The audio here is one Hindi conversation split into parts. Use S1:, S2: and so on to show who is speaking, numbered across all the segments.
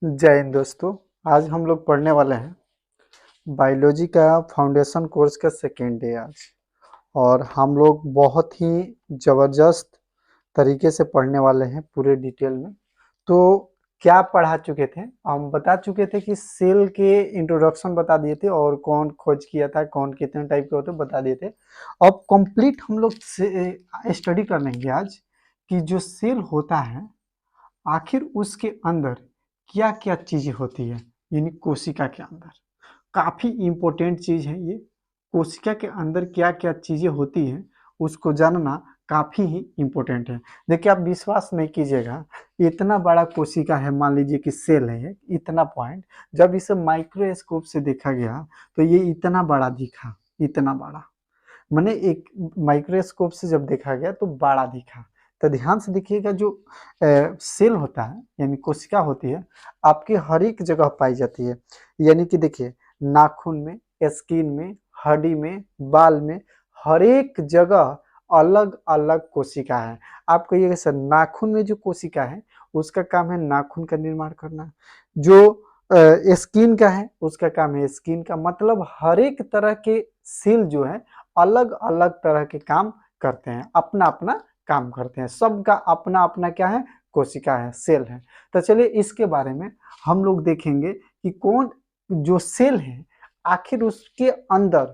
S1: जय हिंद दोस्तों। आज हम लोग पढ़ने वाले हैं बायोलॉजी का फाउंडेशन कोर्स का सेकेंड डे आज। और हम लोग बहुत ही ज़बरदस्त तरीके से पढ़ने वाले हैं पूरे डिटेल में। तो क्या पढ़ा चुके थे, हम बता चुके थे कि सेल के इंट्रोडक्शन बता दिए थे और कौन खोज किया था, कौन कितने टाइप के होते बता दिए थे। अब कंप्लीट हम लोग स्टडी कर लेंगे आज कि जो सेल होता है आखिर उसके अंदर क्या क्या चीजें होती है, यानी कोशिका के अंदर। काफी इंपॉर्टेंट चीज है ये। कोशिका के अंदर क्या क्या चीजें होती हैं उसको जानना काफी ही इंपॉर्टेंट है। देखिए, आप विश्वास नहीं कीजिएगा, इतना बड़ा कोशिका है, मान लीजिए कि सेल है इतना पॉइंट, जब इसे माइक्रोस्कोप से देखा गया तो ये इतना बड़ा दिखा। इतना बड़ा मैंने एक माइक्रोस्कोप से जब देखा गया तो बड़ा दिखा। तो ध्यान से देखिएगा, जो सेल होता है यानी कोशिका होती है आपके हर एक जगह पाई जाती है। यानी कि देखिए, नाखून में, स्किन में, हड्डी में, बाल में, हर एक जगह अलग अलग कोशिका है। आप कहिएगा सर, नाखून में जो कोशिका है उसका काम है नाखून का निर्माण करना, जो स्किन का है उसका काम है स्किन का। मतलब हर एक तरह के सेल जो है अलग अलग तरह के काम करते हैं, अपना अपना काम करते हैं, सबका अपना अपना क्या है, कोशिका है, सेल है। तो चलिए इसके बारे में हम लोग देखेंगे कि कौन जो सेल है आखिर उसके अंदर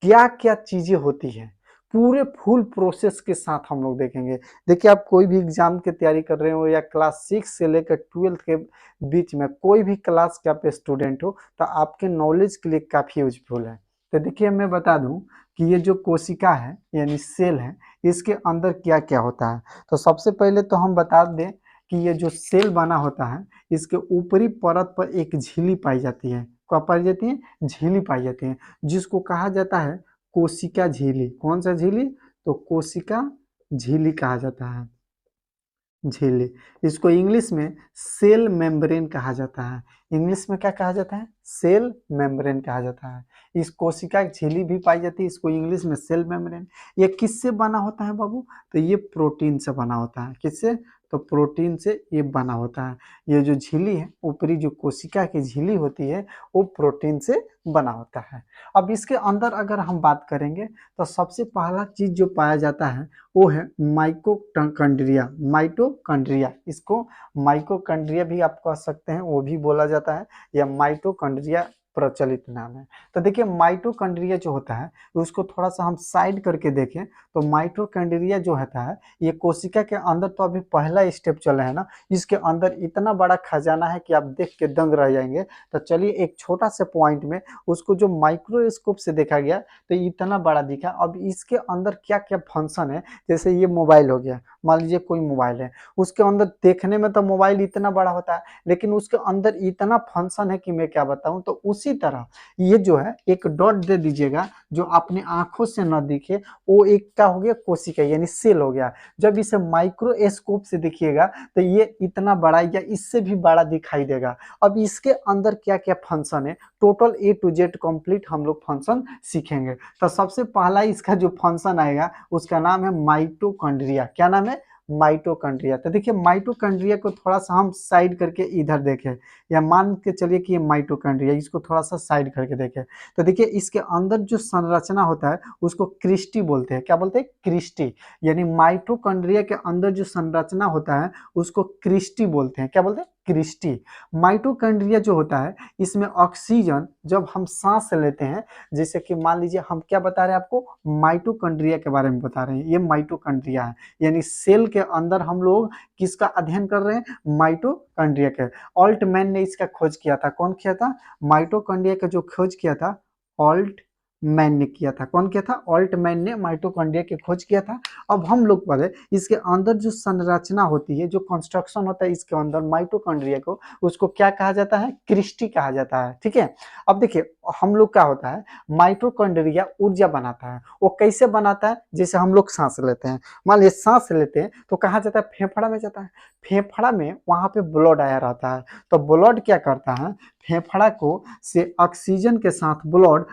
S1: क्या क्या चीजें होती है, पूरे फुल प्रोसेस के साथ हम लोग देखेंगे। देखिए, आप कोई भी एग्जाम की तैयारी कर रहे हो या क्लास 6 से लेकर 12th के बीच में कोई भी क्लास के आप स्टूडेंट हो तो आपके नॉलेज के लिए काफी यूजफुल है। तो देखिए, मैं बता दूं कि ये जो कोशिका है यानी सेल है, इसके अंदर क्या क्या होता है। तो सबसे पहले तो हम बता दें कि ये जो सेल बना होता है इसके ऊपरी परत पर एक झिल्ली पाई जाती है। क्या पाई जाती है? झिल्ली पाई जाती है, जिसको कहा जाता है कोशिका झिल्ली। कौन सा झिल्ली? तो कोशिका झिल्ली कहा जाता है। झिल्ली, इसको इंग्लिश में सेल मेम्ब्रेन कहा जाता है। इंग्लिश में क्या कहा जाता है? सेल मेम्ब्रेन कहा जाता है। इस कोशिका झिल्ली भी पाई जाती है, इसको इंग्लिश में सेल मेम्ब्रेन। ये किससे बना होता है बाबू? तो ये प्रोटीन से बना होता है। किससे? तो प्रोटीन से ये बना होता है। ये जो झिल्ली है, ऊपरी जो कोशिका की झिल्ली होती है वो प्रोटीन से बना होता है। अब इसके अंदर अगर हम बात करेंगे तो सबसे पहला चीज जो पाया जाता है वो है माइटोकॉन्ड्रिया। माइटोकॉन्ड्रिया, इसको माइटोकॉन्ड्रिया भी आप कह सकते हैं, वो भी बोला जाता है, या माइटोकॉन्ड्रिया प्रचलित नाम है। तो देखिए, माइटोकॉन्ड्रिया जो होता है उसको थोड़ा सा हम साइड करके देखें तो माइटोकॉन्ड्रिया जो होता है ये कोशिका के अंदर, तो अभी पहला स्टेप चला है ना, इसके अंदर इतना बड़ा खजाना है कि आप देख के दंग रह जाएंगे। तो चलिए एक छोटा से पॉइंट में उसको जो माइक्रोस्कोप से देखा गया तो इतना बड़ा दिखा। अब इसके अंदर क्या क्या फंक्शन है, जैसे ये मोबाइल हो गया, मान लीजिए कोई मोबाइल है, उसके अंदर देखने में तो मोबाइल इतना बड़ा होता है लेकिन उसके अंदर इतना फंक्शन है कि मैं क्या बताऊं। तो उसी तरह ये जो है एक डॉट दे दीजिएगा जो अपने आंखों से न दिखे, वो एक क्या हो गया, कोशिका यानी सेल हो गया। जब इसे माइक्रोस्कोप से देखिएगा तो ये इतना बड़ा या इससे भी बड़ा दिखाई देगा। अब इसके अंदर क्या क्या फंक्शन है, total A to Z complete हम लोग फंक्शन सीखेंगे। तो सबसे पहला इसका जो फंक्शन आएगा उसका नाम है माइटोकॉन्ड्रिया। क्या नाम है? माइटोकॉन्ड्रिया। तो देखिए, माइटोकॉन्ड्रिया को थोड़ा सा हम साइड करके इधर देखें, या मान के चलिए कि ये माइटोकॉन्ड्रिया, इसको थोड़ा सा साइड करके देखें तो देखिए इसके अंदर जो संरचना होता है उसको क्रिस्टी बोलते हैं। क्या बोलते हैं? क्रिस्टी। यानी माइटोकॉन्ड्रिया के अंदर जो संरचना होता है उसको क्रिस्टी बोलते हैं। क्या बोलते हैं? क्रिस्टी। माइटोकॉन्ड्रिया जो होता है इसमें ऑक्सीजन जब हम सांस लेते हैं, जैसे कि मान लीजिए हम क्या बता रहे हैं आपको, माइटोकॉन्ड्रिया के बारे में बता रहे हैं, ये माइटोकॉन्ड्रिया है। यानी सेल के अंदर हम लोग किसका अध्ययन कर रहे हैं? माइटोकॉन्ड्रिया के। ऑल्टमैन ने इसका खोज किया था। कौन किया था? माइटोकॉन्ड्रिया का जो खोज किया था ऑल्ट मैन ने किया था। कौन किया था? ऑल्टमैन ने माइटोकॉन्ड्रिया की खोज किया था। अब हम लोग पढ़े इसके अंदर जो संरचना होती है, जो कंस्ट्रक्शन होता है इसके अंदर माइटोकॉन्ड्रिया को, उसको क्या कहा जाता है? क्रिस्टी कहा जाता है। ठीक है। अब देखिए, हम लोग क्या होता है, माइटोकॉन्ड्रिया ऊर्जा बनाता है। वो कैसे बनाता है? जैसे हम लोग सांस लेते हैं, मान लीजिए सांस लेते हैं तो कहाँ जाता है? फेफड़ा में जाता है। फेफड़ा में वहां पे ब्लड आया रहता है, तो ब्लड क्या करता है, फेफड़ा को से ऑक्सीजन के साथ ब्लड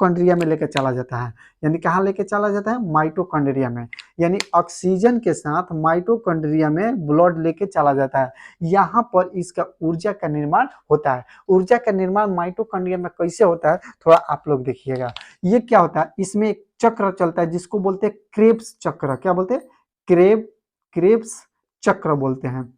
S1: माइटोकॉन्ड्रिया में लेकर चला जाता है। यानी कहाँ लेके चला जाता है? माइटोकॉन्ड्रिया में। यानी ऑक्सीजन के साथ माइटोकॉन्ड्रिया में ब्लड लेके चला जाता है। यहाँ पर इसका ऊर्जा का निर्माण होता है। ऊर्जा का निर्माण माइटोकॉन्ड्रिया में कैसे होता है, थोड़ा आप लोग देखिएगा। ये क्या होता है, इसमें एक चक्र चलता है जिसको बोलते हैं क्रेब्स चक्र। क्या बोलते हैं? क्रेब्स चक्र बोलते हैं।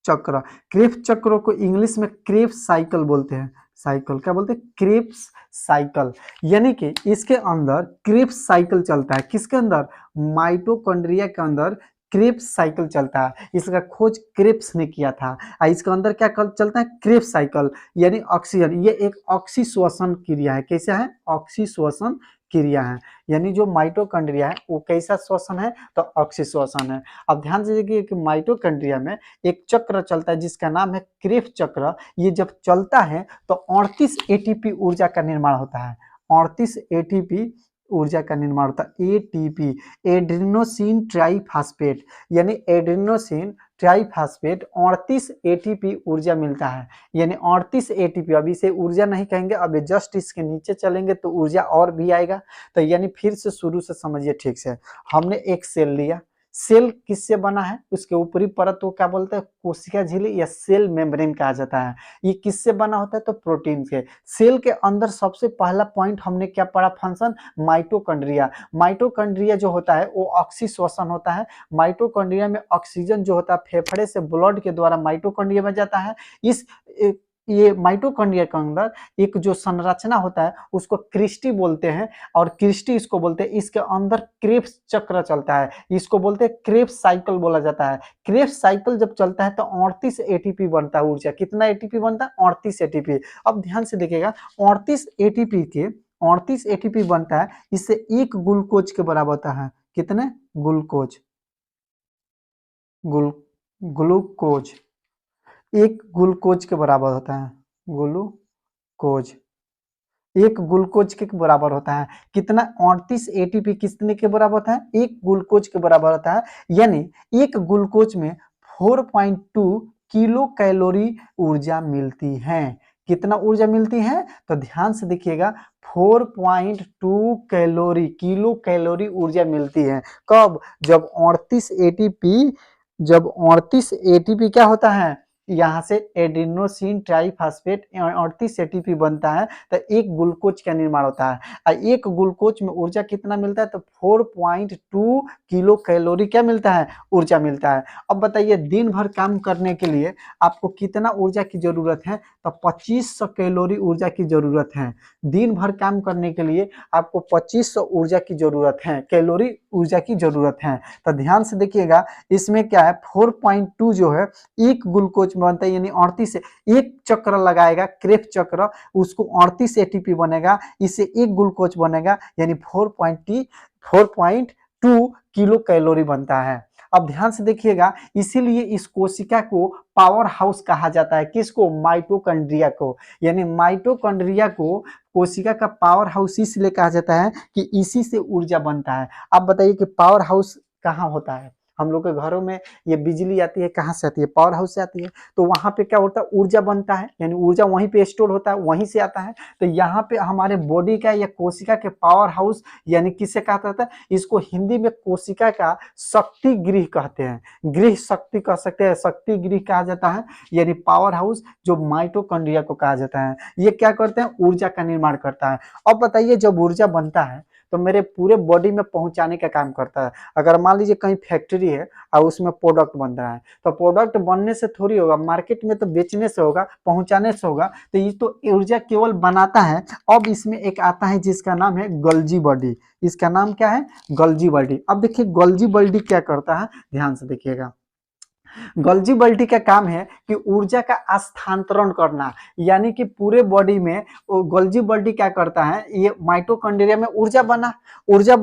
S1: चक्र, क्रेब्स चक्र को इंग्लिश में क्रेब्स साइकिल बोलते हैं। साइकिल क्या बोलते हैं? Krebs cycle. यानी कि इसके अंदर क्रेब्स साइकिल चलता है। किसके अंदर? माइटोकॉन्ड्रिया के अंदर क्रेब्स साइकिल चलता है। इसका खोज क्रेब्स ने किया था। इसके अंदर क्या चलता है? Krebs cycle. यानी ऑक्सीजन, ये एक ऑक्सीश्वसन क्रिया है। कैसा है? ऑक्सीश्वसन क्रिया है। यानी जो माइटोकॉन्ड्रिया है वो कैसा श्वसन है? तो ऑक्सीश्वसन है। अब ध्यान से देखिए कि माइटोकॉन्ड्रिया में एक चक्र चलता है जिसका नाम है क्रेब्स चक्र। ये जब चलता है तो 38 एटीपी ऊर्जा का निर्माण होता है। 38 एटीपी ऊर्जा का निर्माण होता है। ATP, adenosine triphosphate. यानी एड्रेनोसिन ट्राइफॉस्फेट 38 एटीपी ऊर्जा मिलता है। यानी 38 एटीपी, अब इसे ऊर्जा नहीं कहेंगे, अब जस्ट इसके नीचे चलेंगे तो ऊर्जा और भी आएगा। तो यानी फिर से शुरू से समझिए ठीक से। हमने एक सेल लिया। सेल किससे बना है? उसके ऊपरी परत को क्या बोलते हैं? कोशिका झिल्ली या सेल मेम्ब्रेन कहा जाता है। ये किससे बना होता है? तो प्रोटीन से। सेल के अंदर सबसे पहला पॉइंट हमने क्या पढ़ा? Function mitochondria. माइटोकॉन्ड्रिया जो होता है वो ऑक्सीश्वसन होता है। माइटोकॉन्ड्रिया में ऑक्सीजन जो होता है फेफड़े से ब्लड के द्वारा माइटोकॉन्ड्रिया में जाता है। ये माइटोकॉन्ड्रिया के अंदर एक जो संरचना होता है उसको क्रिस्टी बोलते हैं, और क्रिस्टी इसको बोलते हैं। इसके अंदर क्रेब्स चक्र चलता है, इसको बोलते हैं क्रेब्स साइकिल बोला जाता है। क्रेब्स साइकिल जब चलता है तो 38 एटीपी बनता है ऊर्जा। कितना एटीपी बनता है? 38 एटीपी। अब ध्यान से देखिएगा, 38 एटीपी के 38 एटीपी बनता है, इससे एक ग्लूकोज के बराबर होता है। कितने? ग्लूकोज, ग्लूकोज एक ग्लूकोज के बराबर होता है। ग्लूकोज एक ग्लूकोज के बराबर होता है। कितना? 38 एटीपी कितने के बराबर होता है? एक ग्लूकोज के बराबर होता है। यानी एक ग्लूकोज में 4.2 किलो कैलोरी ऊर्जा मिलती है। कितना ऊर्जा मिलती है? तो ध्यान से देखिएगा, 4.2 कैलोरी, किलो कैलोरी ऊर्जा मिलती है। कब? जब 38 एटीपी, जब 38 एटीपी क्या होता है? यहाँ से एडिनोसिन ट्राइफॉस्फेट 38 एटीपी बनता है तो एक ग्लूकोज का निर्माण होता है। और एक ग्लूकोज में ऊर्जा कितना मिलता है? तो 4.2 किलो कैलोरी क्या मिलता है? ऊर्जा मिलता है। अब बताइए, दिन भर काम करने के लिए आपको कितना ऊर्जा की जरूरत है? तो 2500 कैलोरी ऊर्जा की जरूरत है। दिन भर काम करने के लिए आपको 2500 ऊर्जा की जरूरत है, कैलोरी ऊर्जा की जरूरत है। तो ध्यान से देखिएगा, इसमें क्या है? 4.2 जो है एक ग्लूकोज में बनता है। यानी 38 एक चक्र लगाएगा क्रेब्स चक्र, उसको 38 एटीपी बनेगा, इससे एक ग्लूकोज बनेगा, यानी 4.2 किलो कैलोरी बनता है। अब ध्यान से देखिएगा, इसीलिए इस कोशिका को पावर हाउस कहा जाता है। किसको? माइटोकॉन्ड्रिया को। यानी माइटोकॉन्ड्रिया को कोशिका का पावर हाउस इसलिए कहा जाता है कि इसी से ऊर्जा बनता है। अब बताइए कि पावर हाउस कहाँ होता है? हम लोग के घरों में ये बिजली आती है, कहाँ से आती है? पावर हाउस से आती है। तो वहां पे क्या होता है? ऊर्जा बनता है, यानी ऊर्जा वहीं पे स्टोर होता है, वहीं से आता है। तो यहाँ पे हमारे बॉडी का या कोशिका के पावर हाउस, यानी किसे कहा जाता है? इसको हिंदी में कोशिका का शक्ति गृह कहते हैं। गृह शक्ति कह सकते हैं, शक्ति गृह कहा जाता है। यानी पावर हाउस जो माइटोकॉन्ड्रिया को कहा जाता है, ये क्या करते हैं? ऊर्जा का निर्माण करता है। अब बताइए, जब ऊर्जा बनता है तो मेरे पूरे बॉडी में पहुंचाने का काम करता है। अगर मान लीजिए कहीं फैक्ट्री है और उसमें प्रोडक्ट बन रहा है, तो प्रोडक्ट बनने से थोड़ी होगा, मार्केट में तो बेचने से होगा, पहुंचाने से होगा। तो ये तो ऊर्जा केवल बनाता है। अब इसमें एक आता है जिसका नाम है गोल्जी बॉडी। इसका नाम क्या है? Golgi body. अब देखिए गोल्जी बॉडी क्या करता है, ध्यान से देखिएगा। गोल्जी बॉडी का काम है कि ऊर्जा का स्थानांतरण करना। यानी कि पूरे बॉडी में गोल्जी बॉडी क्या करता है? ये माइटोकॉन्ड्रिया में ऊर्जा ऊर्जा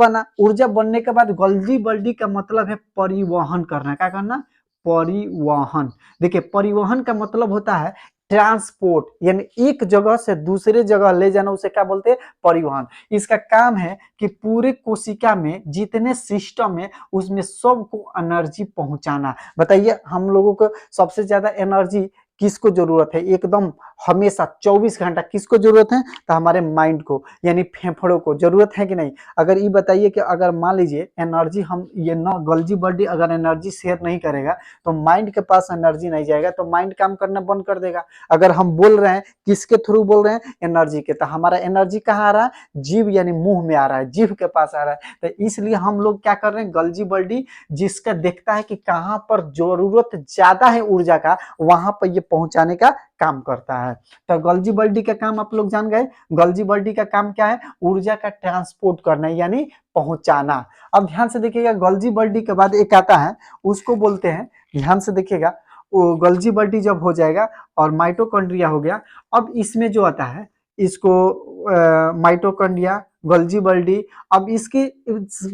S1: बनने के बाद गोल्जी बॉडी का मतलब है परिवहन करना। क्या करना? परिवहन। देखिए, परिवहन का मतलब होता है ट्रांसपोर्ट, यानी एक जगह से दूसरे जगह ले जाना, उसे क्या बोलते हैं? परिवहन। इसका काम है कि पूरे कोशिका में जितने सिस्टम है उसमें सबको एनर्जी पहुंचाना। बताइए, हम लोगों को सबसे ज्यादा एनर्जी किसको जरूरत है? एकदम हमेशा 24 घंटा किसको जरूरत है, तो हमारे माइंड को यानी फेफड़ों को जरूरत है कि नहीं। अगर ये बताइए कि अगर मान लीजिए एनर्जी हम ये ना गल्जी बॉडी अगर एनर्जी शेयर नहीं करेगा तो माइंड के पास एनर्जी नहीं जाएगा, तो माइंड काम करना बंद कर देगा। अगर हम बोल रहे हैं किसके थ्रू बोल रहे हैं, एनर्जी के, तो हमारा एनर्जी कहाँ आ रहा है, जीभ यानी मुंह में आ रहा है, जीभ के पास आ रहा है। तो इसलिए हम लोग क्या कर रहे हैं, गल्जी बॉडी जिसका देखता है कि कहाँ पर जरूरत ज्यादा है ऊर्जा का, वहां पर ये पहुंचाने का काम करता है। तो गल्जी बॉडी का काम आप लोग जान गए। गल्जी बॉडी का काम क्या है, ऊर्जा का ट्रांसपोर्ट करना यानी पहुंचाना। अब ध्यान से देखिएगा, गल्जी बॉडी के बाद एक आता है, उसको बोलते हैं, ध्यान से देखिएगा, वो गल्जी बॉडी जब हो जाएगा और माइटोकॉन्ड्रिया हो गया, अब इसमें जो आता है इसको माइटोकॉन्ड्रिया, गल्जी बॉडी, अब इसके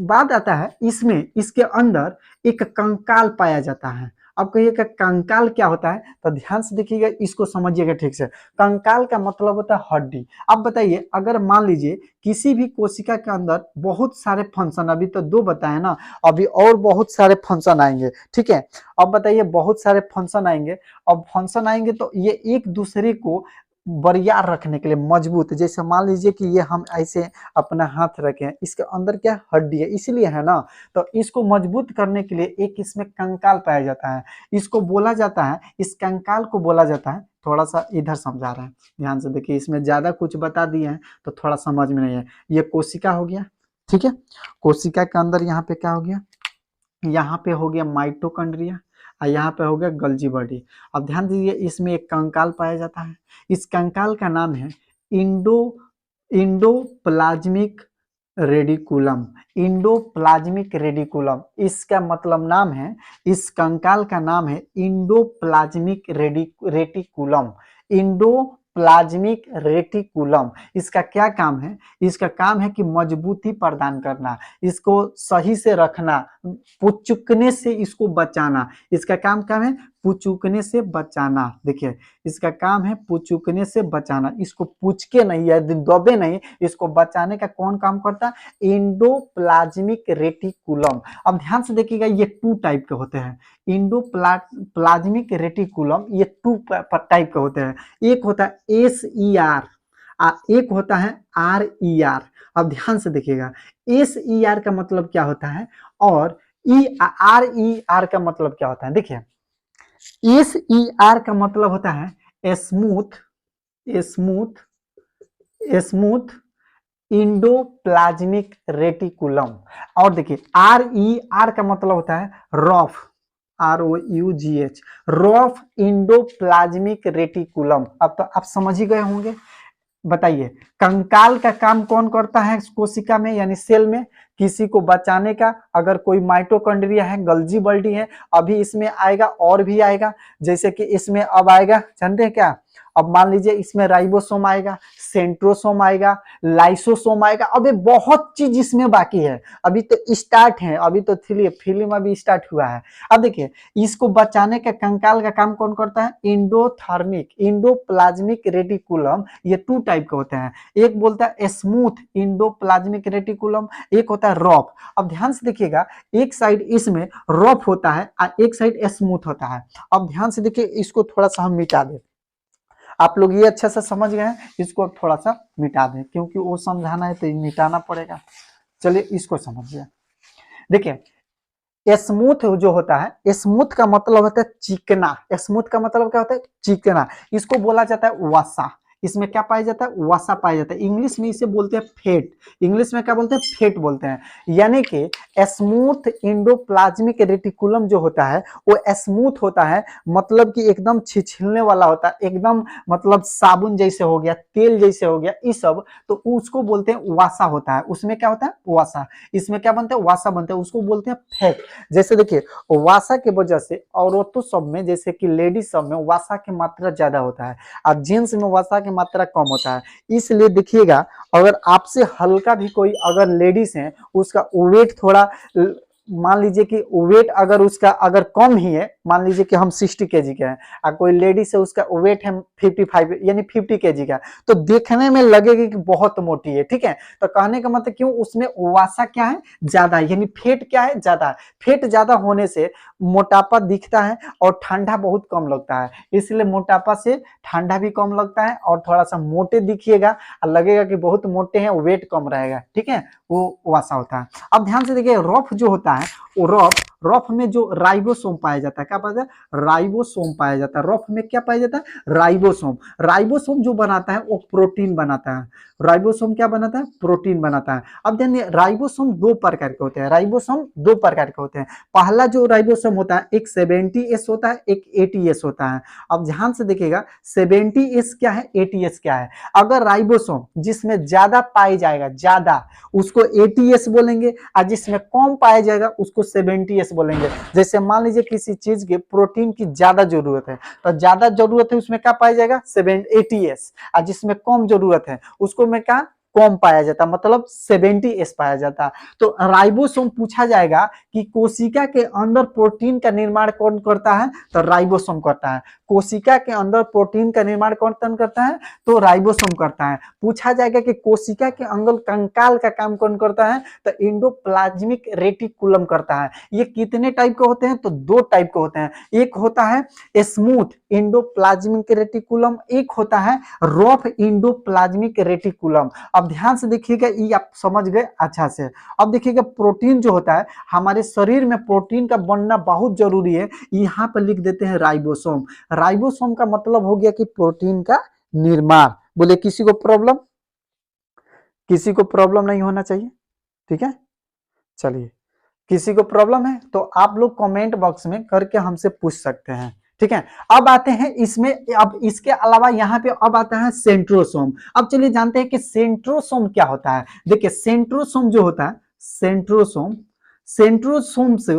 S1: बाद आता है इसमें इसके अंदर एक कंकाल पाया जाता है। अब कहिएगा कंकाल क्या होता है, तो ध्यान से देखिएगा, इसको समझिएगा ठीक से। कंकाल का मतलब होता है हड्डी। अब बताइए अगर मान लीजिए किसी भी कोशिका के अंदर बहुत सारे फंक्शन, अभी तो 2 बताए ना, अभी और बहुत सारे फंक्शन आएंगे, ठीक है। अब बताइए बहुत सारे फंक्शन आएंगे, अब फंक्शन आएंगे तो ये एक दूसरे को बरियार रखने के लिए मजबूत, जैसे मान लीजिए कि ये हम ऐसे अपना हाथ रखें, इसके अंदर क्या हड्डी है इसलिए है ना, तो इसको मजबूत करने के लिए एक इसमें कंकाल पाया जाता है, इसको बोला जाता है, इस कंकाल को बोला जाता है, थोड़ा सा इधर समझा रहे हैं, ध्यान से देखिए, इसमें ज्यादा कुछ बता दिए हैं तो थोड़ा समझ में नहीं है। ये कोशिका हो गया, ठीक है, कोशिका के अंदर यहाँ पे क्या हो गया, यहाँ पे हो गया माइटोकॉन्ड्रिया और यहाँ पे हो गया गल्जी बॉडी। अब ध्यान दीजिए इसमें एक कंकाल पाया जाता है, इस कंकाल का नाम है इंडोप्लाज्मिक रेडिकुलम। इंडोप्लाज्मिक रेडिकुलम इसका मतलब नाम है, इस कंकाल का नाम है इंडोप्लाज्मिक रेटिकुलम। इंडोप्लाज्मिक रेटिकुलम इसका क्या काम है, इसका काम है कि मजबूती प्रदान करना, इसको सही से रखना, पुचुकने से इसको बचाना, इसका काम है पुचुकने से बचाना। देखिए इसका काम है पुचुकने से बचाना, इसको पुचके नहीं है, दबे नहीं, इसको बचाने का कौन काम करता है, इंडोप्लाज्मिक रेटिकुलम। अब ध्यान से देखिएगा ये 2 टाइप के होते हैं, इंडोप्लाज्मिक रेटिकुलम ये 2 टाइप के होते हैं, एक होता है SER, एक होता है RER। अब ध्यान से देखिएगा SER का मतलब क्या होता है और RER का मतलब क्या होता है। देखिए SER का मतलब होता है स्मूथ स्मूथ इंडोप्लाज्मिक रेटिकुलम, और देखिए RER का मतलब होता है rough, ROUGH, rough endoplasmic reticulum. अब तो आप समझ ही गए होंगे। बताइए कंकाल का काम कौन करता है कोशिका में यानी सेल में, किसी को बचाने का। अगर कोई माइटोकॉन्ड्रिया है, गल्जी बॉडी है, अभी इसमें आएगा और भी आएगा, जैसे कि इसमें अब आएगा जानते हैं क्या, अब मान लीजिए इसमें राइबोसोम आएगा, सेंट्रोसोम आएगा, लाइसोसोम आएगा, अबे बहुत चीज इसमें बाकी है, अभी तो स्टार्ट है, अभी तो फिल्म अभी स्टार्ट हुआ है। अब देखिए इसको बचाने का कंकाल का काम कौन करता है, इंडोथर्मिक इंडोप्लाज्मिक रेटिकुलम। ये 2 टाइप के होते हैं, एक बोलता है स्मूथ इंडोप्लाज्मिक रेटिकुलम, एक होता है रफ। अब ध्यान से देखिएगा एक साइड इसमें रफ होता है और एक साइड स्मूथ होता है। अब ध्यान से देखिए इसको थोड़ा सा हम मिटा दें, आप लोग ये अच्छा से समझ गए हैं, इसको अब थोड़ा सा मिटा दें क्योंकि वो समझाना है तो मिटाना पड़ेगा। चलिए इसको समझिए। देखिए स्मूथ जो होता है, स्मूथ का मतलब होता है चिकना, स्मूथ का मतलब क्या होता है, चिकना, इसको बोला जाता है वसा। इसमें क्या पाया जाता है, वसा पाया जाता है, इंग्लिश में इसे बोलते हैं फेट, इंग्लिश में क्या बोलते हैं, फेट बोलते हैं। यानी कि स्मूथ इंडोप्लाज्मिक रेटिकुलम जो होता है वो स्मूथ होता है, मतलब कि एकदम छिछलने वाला होता है, एकदम मतलब साबुन जैसे हो गया, तेल जैसे हो गया, ये सब, तो उसको बोलते हैं वसा होता है। उसमें क्या होता है, वसा, इसमें क्या बनता है, वसा बनता है, उसको बोलते हैं फैट। जैसे देखिए वसा की वजह से औरतों सब में, जैसे कि लेडीज सब में वसा की मात्रा ज्यादा होता है और जेंट्स में वसा की मात्रा कम होता है। इसलिए देखिएगा अगर आपसे हल्का भी कोई अगर लेडीज है, उसका वेट थोड़ा मान लीजिए कि वेट अगर उसका अगर कम ही है, मान लीजिए कि हम 60 kg के हैं और कोई लेडीज है उसका वेट है 55 यानी 50 kg का, तो देखने में लगेगी कि बहुत मोटी है, ठीक है। तो कहने का मतलब क्यों, उसमें वसा क्या है, ज्यादा है, यानी फेट क्या है, ज्यादा है। फेट ज्यादा होने से मोटापा दिखता है और ठंडा बहुत कम लगता है, इसलिए मोटापा से ठंडा भी कम लगता है और थोड़ा सा मोटे दिखिएगा और लगेगा कि बहुत मोटे हैं, वेट कम रहेगा, ठीक है, वो वसा होता है। अब ध्यान से देखिए, रफ जो होता है वो रफ में जो राइबोसोम पाया जाता है, क्या पाया जाता है, राइबोसोम पाया जाता है। रफ में क्या पाया जाता है, राइबोसोम। राइबोसोम जो बनाता है वो प्रोटीन बनाता है। राइबोसोम क्या बनाता है, प्रोटीन बनाता है। अब ध्यान, राइबोसोम दो प्रकार के होते हैं, राइबोसोम दो प्रकार के होते हैं। पहला जो राइबोसोम होता है एक 70S होता है, एक 80S होता है। अब ध्यान से देखिएगा 70S क्या है, 80S क्या है। अगर राइबोसोम जिसमें ज्यादा पाई जाएगा, ज्यादा, उसको 80S बोलेंगे, और जिसमें कम पाया जाएगा उसको 70S बोलेंगे। जैसे मान लीजिए किसी चीज के प्रोटीन की ज्यादा जरूरत है, तो ज्यादा जरूरत है उसमें क्या पाया जाएगा, 80S, और जिसमें कम जरूरत है उसको में क्या, कम पाया जाता, मतलब 70S पाया जाता। तो राइबोसोम पूछा जाएगा कि कोशिका के अंदर प्रोटीन का निर्माण कौन करता है, तो राइबोसोम करता है। कोशिका के अंदर प्रोटीन का निर्माण कौन करता है, तो राइबोसोम करता है। पूछा जाएगा कि कोशिका के अंदर कंकाल का काम कौन करता है, तो एंडोप्लाज्मिक रेटिकुलम करता है। ये कितने टाइप के होते हैं, तो दो टाइप के होते हैं। एक होता है स्मूथ एंडोप्लाज्मिक रेटिकुलम, एक होता है रफ एंडोप्लाज्मिक रेटिकुलम। अब ध्यान से देखिएगा, ये आप समझ गए अच्छा से। अब देखिएगा प्रोटीन जो होता है, हमारे शरीर में प्रोटीन का बनना बहुत जरूरी है। यहाँ पर लिख देते हैं राइबोसोम। राइबोसोम का मतलब हो गया कि प्रोटीन का निर्माण। बोले किसी को प्रॉब्लम, किसी को प्रॉब्लम नहीं होना चाहिए, ठीक है। चलिए, किसी को प्रॉब्लम है तो आप लोग कमेंट बॉक्स में करके हमसे पूछ सकते हैं, ठीक है। अब आते हैं इसमें, अब इसके अलावा यहाँ पे अब आता है सेंट्रोसोम। अब चलिए जानते हैं कि सेंट्रोसोम क्या होता है। देखिए सेंट्रोसोम जो होता है, सेंट्रोसोम, सेंट्रोसोम से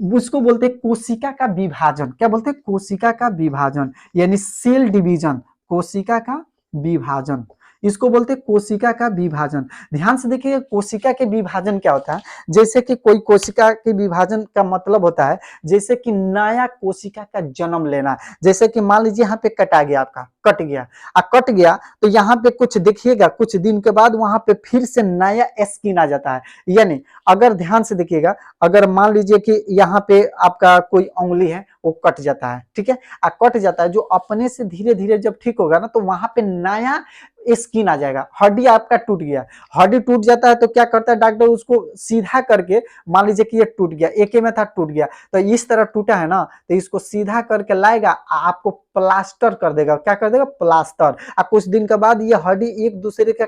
S1: उसको बोलते हैं कोशिका का विभाजन। क्या बोलते हैं, कोशिका का विभाजन, यानी सेल डिवीजन, कोशिका का विभाजन, इसको बोलते हैं कोशिका का विभाजन। ध्यान से देखिए कोशिका के विभाजन क्या होता है। जैसे कि कोई कोशिका के विभाजन का मतलब होता है जैसे कि नया कोशिका का जन्म लेना। जैसे कि मान लीजिए यहाँ पे कटा गया, आपका कट गया, कट गया तो यहाँ पे कुछ देखिएगा, कुछ दिन के बाद वहां पे फिर से नया स्किन आ जाता है। यानी अगर ध्यान से देखिएगा, अगर मान लीजिए कि यहाँ पे आपका कोई उंगली है वो कट जाता है, ठीक है, कट जाता है, जो अपने से धीरे धीरे जब ठीक होगा ना तो वहां पे नया स्किन आ जाएगा। हड्डी आपका टूट गया, हड्डी टूट जाता है तो क्या करता है डॉक्टर, उसको सीधा करके, मान लीजिए कि ये टूट गया, एक में था टूट गया, तो इस तरह टूटा है ना, तो इसको सीधा करके लाएगा, आपको प्लास्टर कर देगा। क्या कर देगा, प्लास्टर। कुछ दिन के बाद ये हड्डी एक दूसरे का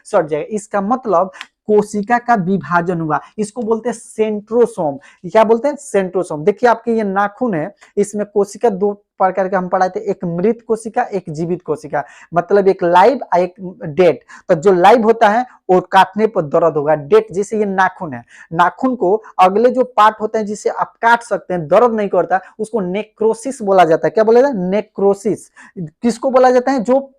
S1: सट जाएगा। इसका मतलब कोशिका का विभाजन हुआ, इसको बोलते हैं सेंट्रोसोम। क्या बोलते हैं, सेंट्रोसोम। देखिए आपके ये नाखून है, इसमें कोशिका दो प्रकार के हम पढ़ाए थे, एक मृत कोशिका, एक जीवित कोशिका, मतलब एक लाइव और एक डेड। तो जो लाइव होता है वो काटने पर दर्द होगा, डेड जैसे ये नाखून है, नाखून को अगले जो पार्ट होते हैं जिसे आप काट सकते हैं, दर्द नहीं करता, उसको नेक्रोसिस बोला जाता है। क्या बोला जाता है, नेक्रोसिस। किसको बोला जाता है, जो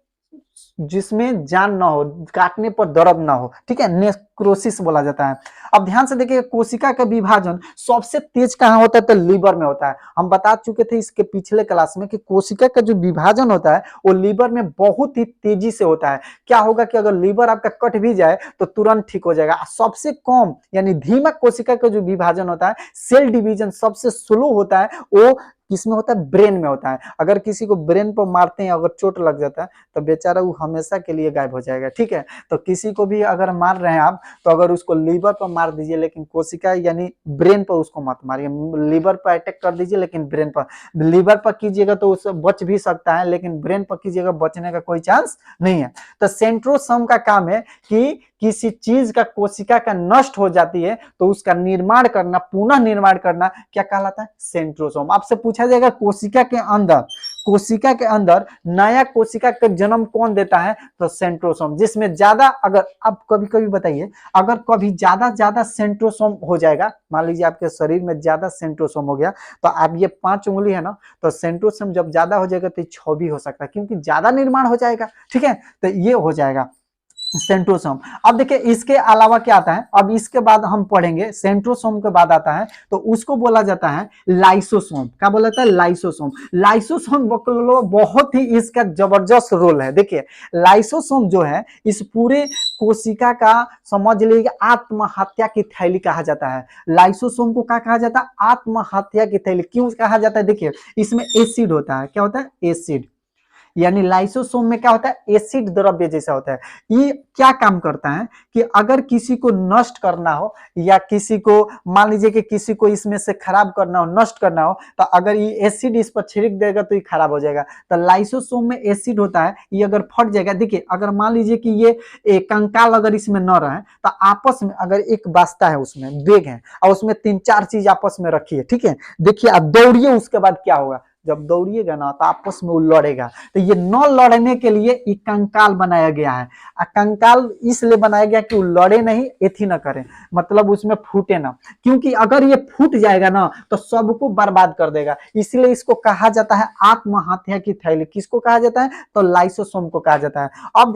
S1: जिसमें जान ना हो, काटने पर दर्द ना हो, ठीक है, नेक्रोसिस बोला जाता है। अब ध्यान से देखिए कोशिका का विभाजन सबसे तेज कहां होता है, तो लीवर में होता है। हम बता चुके थे इसके पिछले क्लास में कि कोशिका का जो विभाजन होता है वो लीवर में बहुत ही तेजी से होता है। क्या होगा कि अगर लीवर आपका कट भी जाए तो तुरंत ठीक हो जाएगा। सबसे कम यानी धीमा कोशिका का जो विभाजन होता है, सेल डिवीजन सबसे स्लो होता है, वो किसमें होता है, ब्रेन में होता है। अगर किसी को ब्रेन पर मारते हैं, अगर चोट लग जाता है तो बेचारा वो हमेशा के लिए गायब हो जाएगा, ठीक है। तो किसी को भी अगर मार रहे हैं आप, तो अगर उसको लीवर पर मार दीजिए, लेकिन कोशिका यानी ब्रेन पर उसको मत मारिए। लीवर पर अटैक कर दीजिए लेकिन ब्रेन पर, लीवर पर कीजिएगा तो उससे बच भी सकता है, लेकिन ब्रेन पर कीजिएगा बचने का कोई चांस नहीं है। तो सेंट्रोसोम का काम है कि किसी चीज का कोशिका का नष्ट हो जाती है तो उसका निर्माण करना, पुनः निर्माण करना, क्या कहलाता है, सेंट्रोसोम। आपसे पूछा जाएगा कोशिका के अंदर, कोशिका के अंदर नया कोशिका का जन्म कौन देता है, तो सेंट्रोसोम। जिसमें ज्यादा, अगर आप कभी कभी बताइए, अगर कभी ज्यादा सेंट्रोसोम हो जाएगा, मान लीजिए आपके शरीर में ज्यादा सेंट्रोसोम हो गया, तो आप ये 5 उंगली है ना, तो सेंट्रोसोम जब ज्यादा हो जाएगा तो 6 भी हो सकता है, क्योंकि ज्यादा निर्माण हो जाएगा, ठीक है, तो ये हो जाएगा। सेंट्रोसोम। अब देखिए इसके अलावा क्या आता है, अब इसके बाद हम पढ़ेंगे सेंट्रोसोम के बाद आता है तो उसको बोला जाता है लाइसोसोम। क्या बोला जाता है? लाइसोसोम। लाइसोसोम बहुत ही इसका जबरदस्त रोल है। देखिए लाइसोसोम जो है इस पूरे कोशिका का समझ लीजिए आत्महत्या की थैली कहा जाता है। लाइसोसोम को क्या कहा जाता है? आत्महत्या की थैली। क्यों कहा जाता है? देखिए इसमें एसिड होता है। क्या होता है? एसिड। यानी लाइसोसोम में क्या होता है? एसिड द्रव्य जैसा होता है। ये क्या काम करता है कि अगर किसी को नष्ट करना हो या किसी को मान लीजिए कि किसी को इसमें से खराब करना हो, नष्ट करना हो, तो अगर ये एसिड इस पर छिड़क देगा तो ये खराब हो जाएगा। तो लाइसोसोम में एसिड होता है, ये अगर फट जाएगा, देखिए अगर मान लीजिए कि ये कंकाल अगर इसमें न रहे तो आपस में अगर एक बास्ता है, उसमें बैग है और उसमें 3-4 चीज आपस में रखी है, ठीक है, देखिए आप दौड़िए, उसके बाद क्या होगा? जब दौड़िएगा ना तो आपस में वो लड़ेगा। तो ये न लड़ने के लिए एक कंकाल बनाया गया है। कंकाल इसलिए बनाया गया कि वो लड़े नहीं, एथी ना करे, मतलब उसमें फूटे ना, क्योंकि अगर ये फूट जाएगा ना तो सबको बर्बाद कर देगा। इसलिए इसको कहा जाता है आत्महत्या की थैली। किसको कहा जाता है? तो लाइसोसोम को कहा जाता है। अब